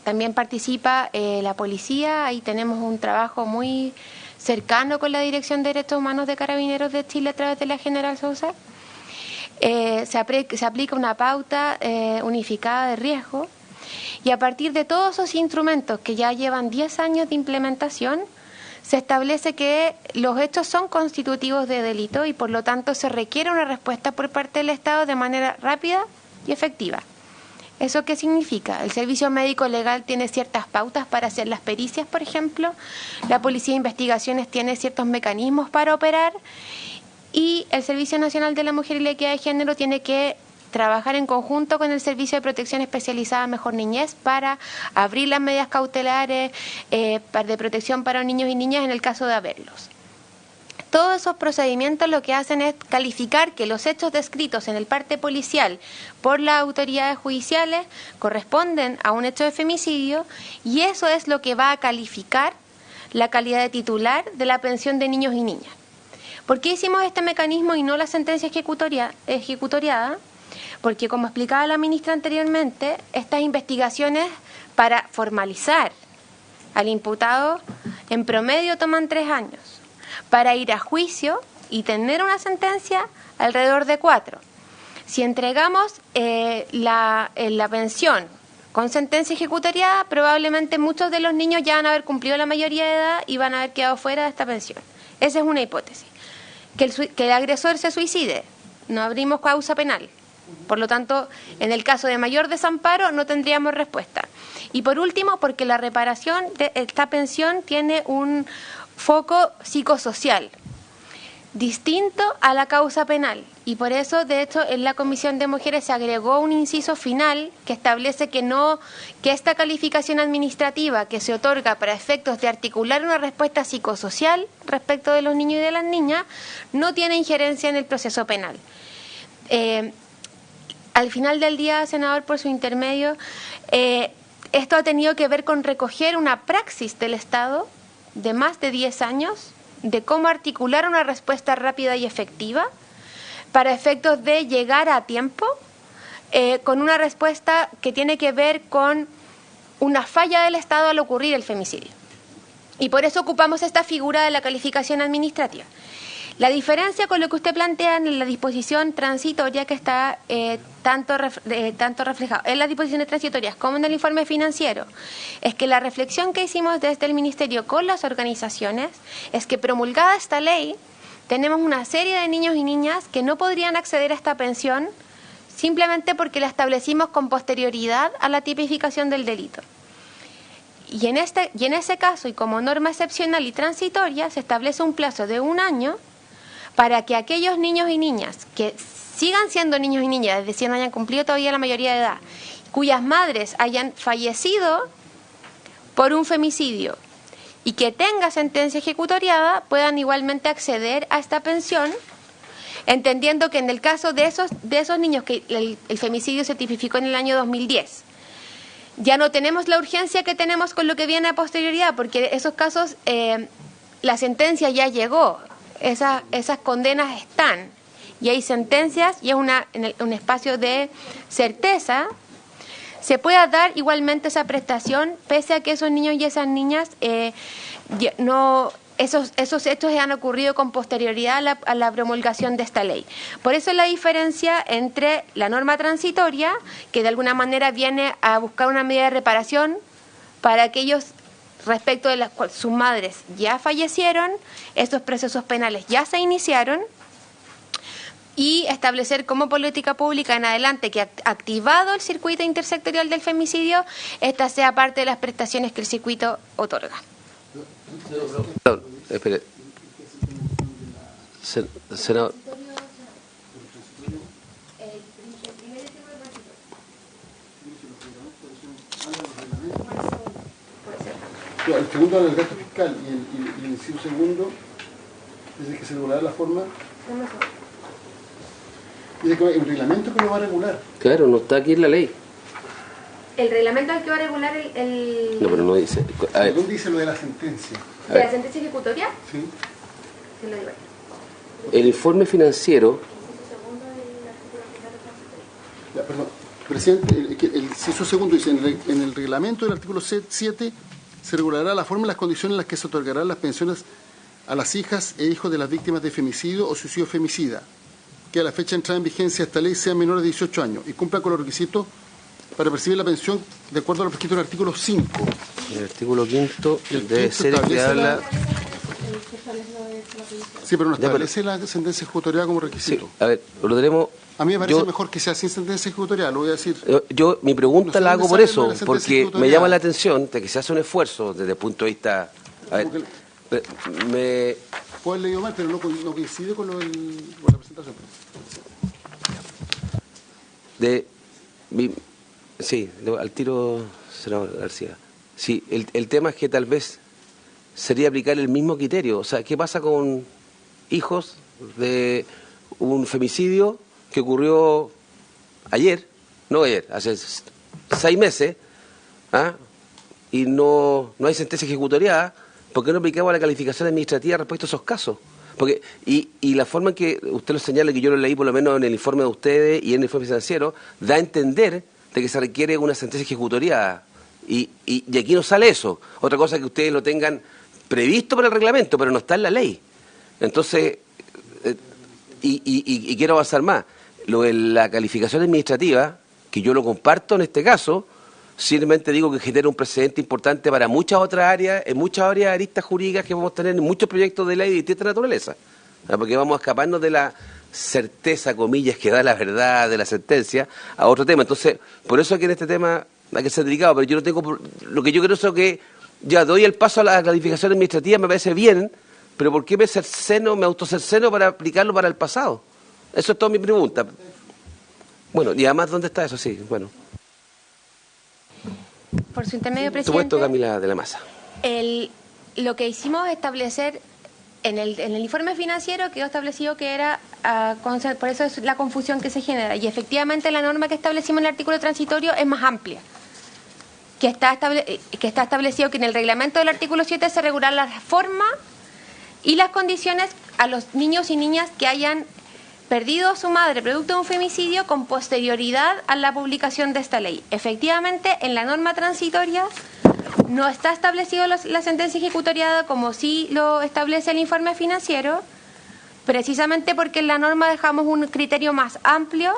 Speaker 7: también participa la policía. Ahí tenemos un trabajo muy cercano con la Dirección de Derechos Humanos de Carabineros de Chile a través de la General Sousa. Se aplica una pauta unificada de riesgo y a partir de todos esos instrumentos que ya llevan 10 años de implementación, se establece que los hechos son constitutivos de delito y por lo tanto se requiere una respuesta por parte del Estado de manera rápida y efectiva. ¿Eso qué significa? El Servicio Médico Legal tiene ciertas pautas para hacer las pericias, por ejemplo. La Policía de Investigaciones tiene ciertos mecanismos para operar. Y el Servicio Nacional de la Mujer y la Equidad de Género tiene que trabajar en conjunto con el Servicio de Protección Especializada Mejor Niñez para abrir las medidas cautelares de protección para niños y niñas en el caso de haberlos. Todos esos procedimientos lo que hacen es calificar que los hechos descritos en el parte policial por las autoridades judiciales corresponden a un hecho de femicidio y eso es lo que va a calificar la calidad de titular de la pensión de niños y niñas. ¿Por qué hicimos este mecanismo y no la sentencia ejecutoriada? Porque, como explicaba la ministra anteriormente, estas investigaciones para formalizar al imputado en promedio toman 3 años. Para ir a juicio y tener una sentencia, alrededor de 4. Si entregamos la pensión con sentencia ejecutoriada, probablemente muchos de los niños ya van a haber cumplido la mayoría de edad y van a haber quedado fuera de esta pensión. Esa es una hipótesis. Que el agresor se suicide, no abrimos causa penal. Por lo tanto, en el caso de mayor desamparo no tendríamos respuesta. Y por último, porque la reparación de esta pensión tiene un foco psicosocial distinto a la causa penal. Y por eso, de hecho, en la Comisión de Mujeres se agregó un inciso final que establece que esta calificación administrativa que se otorga para efectos de articular una respuesta psicosocial respecto de los niños y de las niñas no tiene injerencia en el proceso penal. Al final del día, senador, por su intermedio, esto ha tenido que ver con recoger una praxis del Estado de más de 10 años de cómo articular una respuesta rápida y efectiva para efectos de llegar a tiempo con una respuesta que tiene que ver con una falla del Estado al ocurrir el femicidio. Y por eso ocupamos esta figura de la calificación administrativa. La diferencia con lo que usted plantea en la disposición transitoria que está tanto reflejado en las disposiciones transitorias como en el informe financiero, es que la reflexión que hicimos desde el Ministerio con las organizaciones es que promulgada esta ley, tenemos una serie de niños y niñas que no podrían acceder a esta pensión simplemente porque la establecimos con posterioridad a la tipificación del delito. Y en ese caso, y como norma excepcional y transitoria, se establece un plazo de 1 año para que aquellos niños y niñas que sigan siendo niños y niñas, es decir, no hayan cumplido todavía la mayoría de edad, cuyas madres hayan fallecido por un femicidio y que tenga sentencia ejecutoriada, puedan igualmente acceder a esta pensión, entendiendo que en el caso de esos niños que el femicidio se tipificó en el año 2010, ya no tenemos la urgencia que tenemos con lo que viene a posterioridad, porque esos casos la sentencia ya llegó, esas condenas están, y hay sentencias y es un espacio de certeza, se pueda dar igualmente esa prestación, pese a que esos niños y esas niñas esos hechos han ocurrido con posterioridad a la promulgación de esta ley. Por eso la diferencia entre la norma transitoria, que de alguna manera viene a buscar una medida de reparación para aquellos respecto de las cuales sus madres ya fallecieron, esos procesos penales ya se iniciaron, y establecer como política pública en adelante que activado el circuito intersectorial del femicidio, esta sea parte de las prestaciones que el circuito otorga.
Speaker 1: Perdón, espere. Senador.
Speaker 3: El segundo del gasto fiscal y el inciso segundo dice que se regulará la forma. Dice que el reglamento que lo va a regular.
Speaker 1: Claro, no está aquí en la ley.
Speaker 7: El reglamento es el que va a regular el...
Speaker 1: No, pero no dice.
Speaker 3: ¿Dónde dice lo de la sentencia?
Speaker 7: ¿De la sentencia ejecutoria?
Speaker 3: Sí.
Speaker 7: Se lo digo ahí.
Speaker 1: El informe financiero.
Speaker 3: Ya, perdón. Presidente, el inciso segundo dice, en el reglamento del artículo 7 se regulará la forma y las condiciones en las que se otorgarán las pensiones a las hijas e hijos de las víctimas de femicidio o suicidio femicida, que a la fecha de entrada en vigencia de esta ley sean menores de 18 años y cumplan con los requisitos para percibir la pensión de acuerdo a lo prescrito en el artículo 5.
Speaker 1: El artículo 5 debe ser el que habla...
Speaker 3: Sí, pero no establece la sentencia ejecutorial como requisito.
Speaker 1: Sí, a ver, lo tenemos...
Speaker 3: A mí me parece mejor que sea sin sentencia ejecutorial, lo voy a decir.
Speaker 1: Mi pregunta la hago por eso, porque me llama la atención de que se hace un esfuerzo desde el punto de vista... A ver,
Speaker 3: puedo haber leído mal, pero no coincide con la presentación.
Speaker 1: Sí, al tiro, senador García. Sí, el tema es que tal vez sería aplicar el mismo criterio. O sea, ¿qué pasa con hijos de un femicidio que ocurrió hace 6 meses, y no hay sentencia ejecutoriada? ¿Por qué no aplicamos la calificación administrativa respecto a esos casos? Porque y la forma en que usted lo señala, que yo lo leí por lo menos en el informe de ustedes y en el informe financiero, da a entender de que se requiere una sentencia ejecutoriada. Y aquí no sale eso. Otra cosa es que ustedes lo tengan previsto por el reglamento, pero no está en la ley. Entonces, y quiero avanzar más. Lo de la calificación administrativa, que yo lo comparto en este caso, simplemente digo que genera un precedente importante para muchas otras áreas, en muchas áreas de aristas jurídicas que vamos a tener en muchos proyectos de ley de distinta naturaleza. Porque vamos a escaparnos de la certeza, comillas, que da la verdad de la sentencia a otro tema. Entonces, por eso es que en este tema hay que ser delicado, pero yo no tengo... Lo que yo creo es que ya doy el paso a la calificación administrativa, me parece bien, pero ¿por qué me autocerceno para aplicarlo para el pasado? Eso es toda mi pregunta. Bueno, y además, ¿dónde está eso? Sí, bueno.
Speaker 7: Por su intermedio, presidente.
Speaker 1: Supuesto, Camila de la Maza.
Speaker 7: Lo que hicimos es establecer en el informe financiero quedó establecido que era, por eso es la confusión que se genera, y efectivamente la norma que establecimos en el artículo transitorio es más amplia. que está establecido que en el reglamento del artículo 7 se regulará la forma y las condiciones a los niños y niñas que hayan perdido a su madre producto de un femicidio con posterioridad a la publicación de esta ley. Efectivamente, en la norma transitoria no está establecido la sentencia ejecutoriada como sí lo establece el informe financiero, precisamente porque en la norma dejamos un criterio más amplio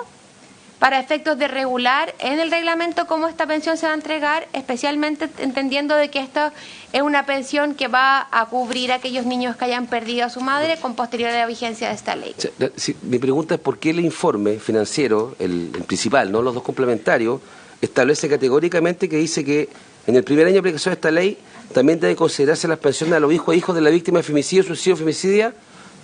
Speaker 7: para efectos de regular en el reglamento cómo esta pensión se va a entregar, especialmente entendiendo de que esto es una pensión que va a cubrir a aquellos niños que hayan perdido a su madre con posterioridad a la vigencia de esta ley.
Speaker 1: Sí, mi pregunta es por qué el informe financiero, el principal, no los dos complementarios, establece categóricamente que dice que en el primer año de aplicación de esta ley también deben considerarse las pensiones a los hijos e hijos de la víctima de femicidio, suicidio o femicidia,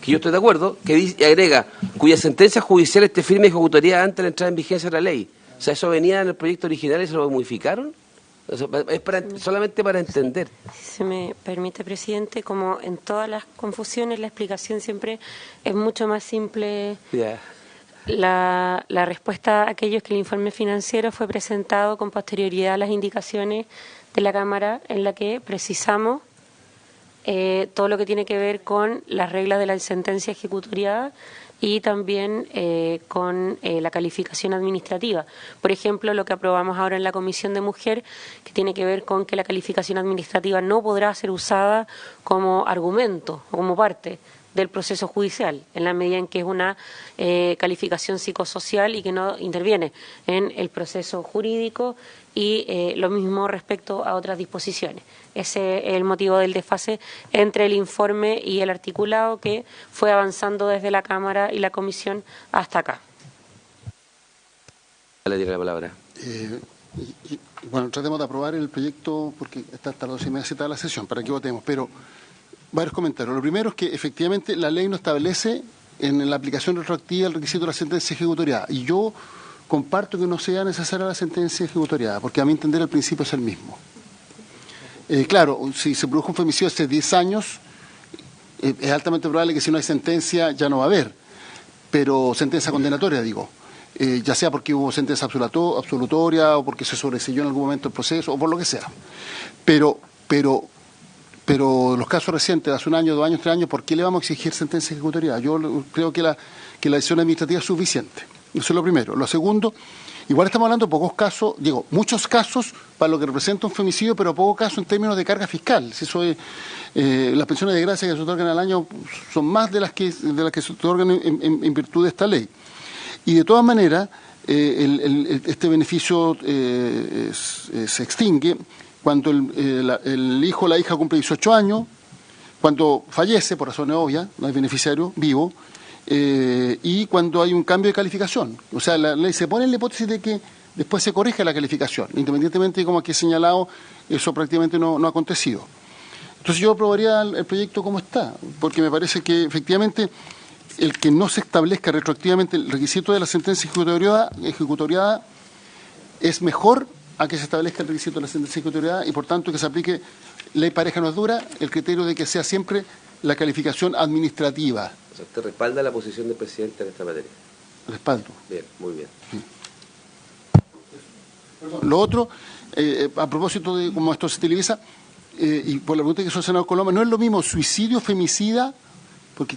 Speaker 1: que yo estoy de acuerdo, que agrega, cuya sentencia judicial esté firme y ejecutoria antes de la entrada en vigencia de la ley. O sea, ¿eso venía en el proyecto original y se lo modificaron? O sea, es solamente para entender.
Speaker 5: Si se me permite, presidente, como en todas las confusiones, la explicación siempre es mucho más simple.
Speaker 1: Yeah.
Speaker 5: La respuesta a aquellos que el informe financiero fue presentado con posterioridad a las indicaciones de la Cámara, en la que precisamos todo lo que tiene que ver con las reglas de la sentencia ejecutoriada y también con la calificación administrativa. Por ejemplo, lo que aprobamos ahora en la Comisión de Mujer, que tiene que ver con que la calificación administrativa no podrá ser usada como argumento o como parte del proceso judicial, en la medida en que es una calificación psicosocial y que no interviene en el proceso jurídico, y lo mismo respecto a otras disposiciones. Ese es el motivo del desfase entre el informe y el articulado que fue avanzando desde la Cámara y la Comisión hasta acá.
Speaker 1: Le diré la palabra.
Speaker 3: Bueno, tratemos de aprobar el proyecto porque está hasta las 12:30 citada la sesión para que votemos, pero varios comentarios. Lo primero es que efectivamente la ley no establece en la aplicación retroactiva el requisito de la sentencia ejecutoriada, y yo comparto que no sea necesaria la sentencia ejecutoriada, porque a mi entender el principio es el mismo. Claro, si se produjo un femicidio hace 10 años, es altamente probable que si no hay sentencia ya no va a haber, pero sentencia condenatoria, digo, ya sea porque hubo sentencia absolutoria o porque se sobreseyó en algún momento el proceso o por lo que sea. Pero los casos recientes, de hace un año, 2 años, 3 años, ¿por qué le vamos a exigir sentencia ejecutoriada? Yo creo que la decisión administrativa es suficiente. Eso es lo primero. Lo segundo, igual estamos hablando de pocos casos, digo, muchos casos para lo que representa un femicidio, pero pocos casos en términos de carga fiscal. Si eso es, las pensiones de gracia que se otorgan al año son más de las que se otorgan en virtud de esta ley. Y de todas maneras, este beneficio se extingue cuando el hijo o la hija cumple 18 años, cuando fallece, por razones obvias, no hay beneficiario vivo, y cuando hay un cambio de calificación. O sea, la ley se pone en la hipótesis de que después se corrige la calificación. Independientemente de como aquí he señalado, eso prácticamente no ha acontecido. Entonces yo aprobaría el proyecto como está, porque me parece que efectivamente el que no se establezca retroactivamente el requisito de la sentencia ejecutoriada es mejor a que se establezca el requisito de la sentencia ejecutoriada y por tanto que se aplique ley pareja no es dura, el criterio de que sea siempre la calificación administrativa.
Speaker 1: O sea, ¿usted respalda la posición del presidente en esta materia?
Speaker 3: Respaldo.
Speaker 1: Bien, muy bien.
Speaker 3: Sí. Lo otro, a propósito de cómo esto se televisa, y por la pregunta que hizo el senador Coloma, no es lo mismo suicidio, femicida, porque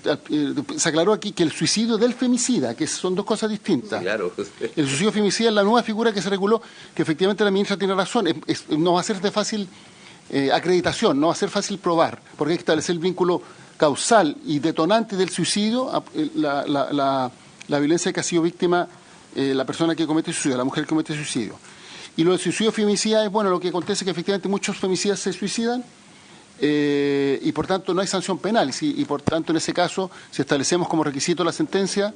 Speaker 3: se aclaró aquí que el suicidio del femicida, que son dos cosas distintas.
Speaker 1: Sí, claro.
Speaker 3: El suicidio femicida es la nueva figura que se reguló, que efectivamente la ministra tiene razón, no va a ser de fácil acreditación, no va a ser fácil probar, porque hay que establecer el vínculo causal y detonante del suicidio, la violencia que ha sido víctima la persona que comete suicidio, la mujer que comete suicidio. Y lo del suicidio femicida es, bueno, lo que acontece es que efectivamente muchos femicidas se suicidan, y por tanto no hay sanción penal y por tanto en ese caso si establecemos como requisito la sentencia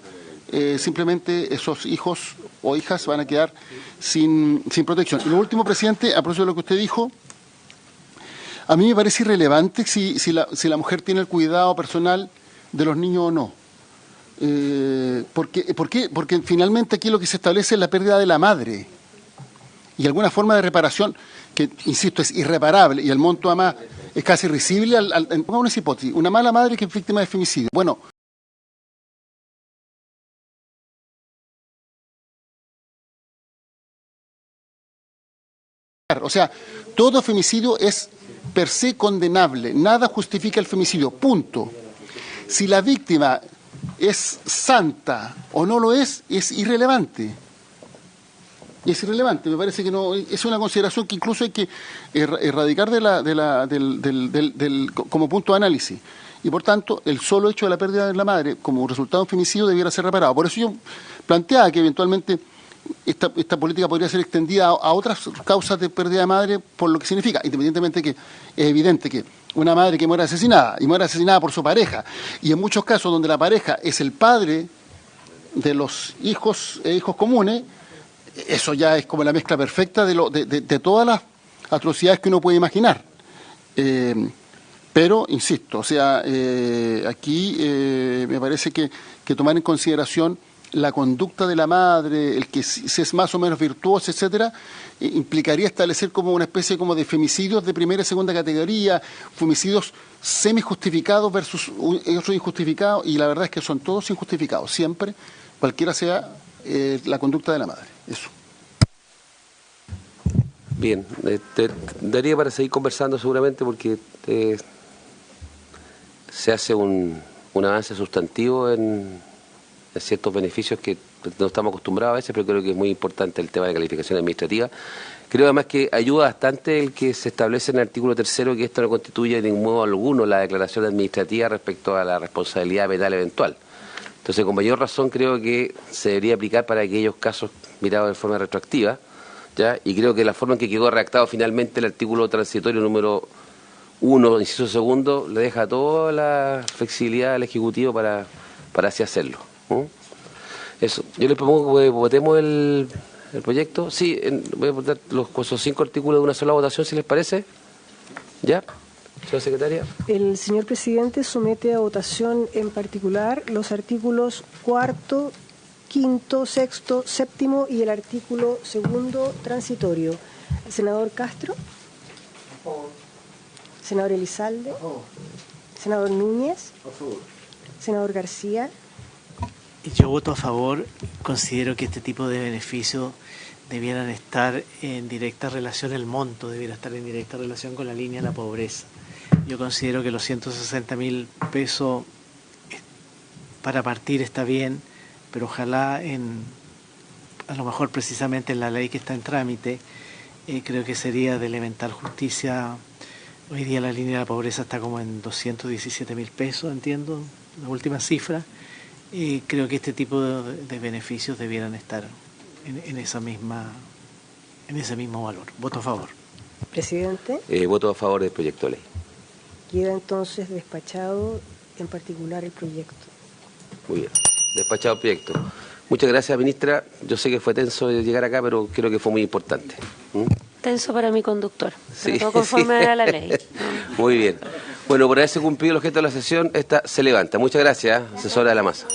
Speaker 3: simplemente esos hijos o hijas van a quedar sin protección. Y lo último, presidente, a propósito de lo que usted dijo, a mí me parece irrelevante si la mujer tiene el cuidado personal de los niños o no. ¿Por qué? Porque finalmente aquí lo que se establece es la pérdida de la madre y alguna forma de reparación que, insisto, es irreparable y el monto además es casi risible. Pongamos una hipótesis, una mala madre que es víctima de femicidio. Bueno, o sea, Todo femicidio es per se condenable, nada justifica el femicidio, punto. Si la víctima es santa o no lo es irrelevante. Es irrelevante, me parece que no es una consideración que incluso hay que erradicar como punto de análisis. Y por tanto, el solo hecho de la pérdida de la madre como resultado de un femicidio debiera ser reparado. Por eso yo planteaba que eventualmente esta política podría ser extendida a otras causas de pérdida de madre por lo que significa, independientemente que es evidente que una madre que muere asesinada y muere asesinada por su pareja, y en muchos casos donde la pareja es el padre de los hijos comunes, eso ya es como la mezcla perfecta de todas las atrocidades que uno puede imaginar. Pero, insisto, o sea, aquí me parece que tomar en consideración la conducta de la madre, el que si es más o menos virtuosa, etcétera, implicaría establecer como una especie como de femicidios de primera y segunda categoría, femicidios semi-justificados versus otros injustificados, y la verdad es que son todos injustificados, siempre, cualquiera sea la conducta de la madre. Eso.
Speaker 1: Bien, daría para seguir conversando seguramente porque se hace un avance sustantivo en ciertos beneficios que no estamos acostumbrados a veces, pero creo que es muy importante el tema de calificación administrativa. Creo además que ayuda bastante el que se establece en el artículo 3 que esto no constituye de ningún modo alguno la declaración administrativa respecto a la responsabilidad penal eventual. Entonces, con mayor razón creo que se debería aplicar para aquellos casos mirados de forma retroactiva, ¿ya? Y creo que la forma en que quedó redactado finalmente el artículo transitorio número 1, inciso segundo, le deja toda la flexibilidad al Ejecutivo para así hacerlo. Eso. Yo les propongo que votemos el proyecto. Sí, voy a votar esos 5 artículos de una sola votación, si les parece. ¿Ya? Señora secretaria.
Speaker 2: El señor presidente somete a votación en particular los artículos 4º, 5º, 6º, 7º y el artículo 2º transitorio. El senador Castro. Por favor. Senador Elizalde. Por favor. Senador Núñez. Por favor. Senador García.
Speaker 8: Yo voto a favor. Considero que este tipo de beneficios debieran estar en directa relación, el monto debiera estar en directa relación con la línea de la pobreza. Yo considero que los 160.000 pesos para partir está bien, pero ojalá a lo mejor precisamente en la ley que está en trámite, creo que sería de elemental justicia. Hoy día la línea de la pobreza está como en 217.000 pesos, entiendo, la última cifra. Creo que este tipo de beneficios debieran estar en ese mismo valor. Voto a favor.
Speaker 2: Presidente.
Speaker 1: Voto a favor del proyecto de ley.
Speaker 2: Queda entonces despachado en particular el proyecto.
Speaker 1: Muy bien, despachado el proyecto. Muchas gracias, ministra. Yo sé que fue tenso llegar acá, pero creo que fue muy importante.
Speaker 5: Tenso para mi conductor,
Speaker 1: sí,
Speaker 5: pero todo conforme a la ley.
Speaker 1: Muy bien. Bueno, por haberse cumplido el objeto de la sesión, esta se levanta. Muchas gracias, asesora de la masa.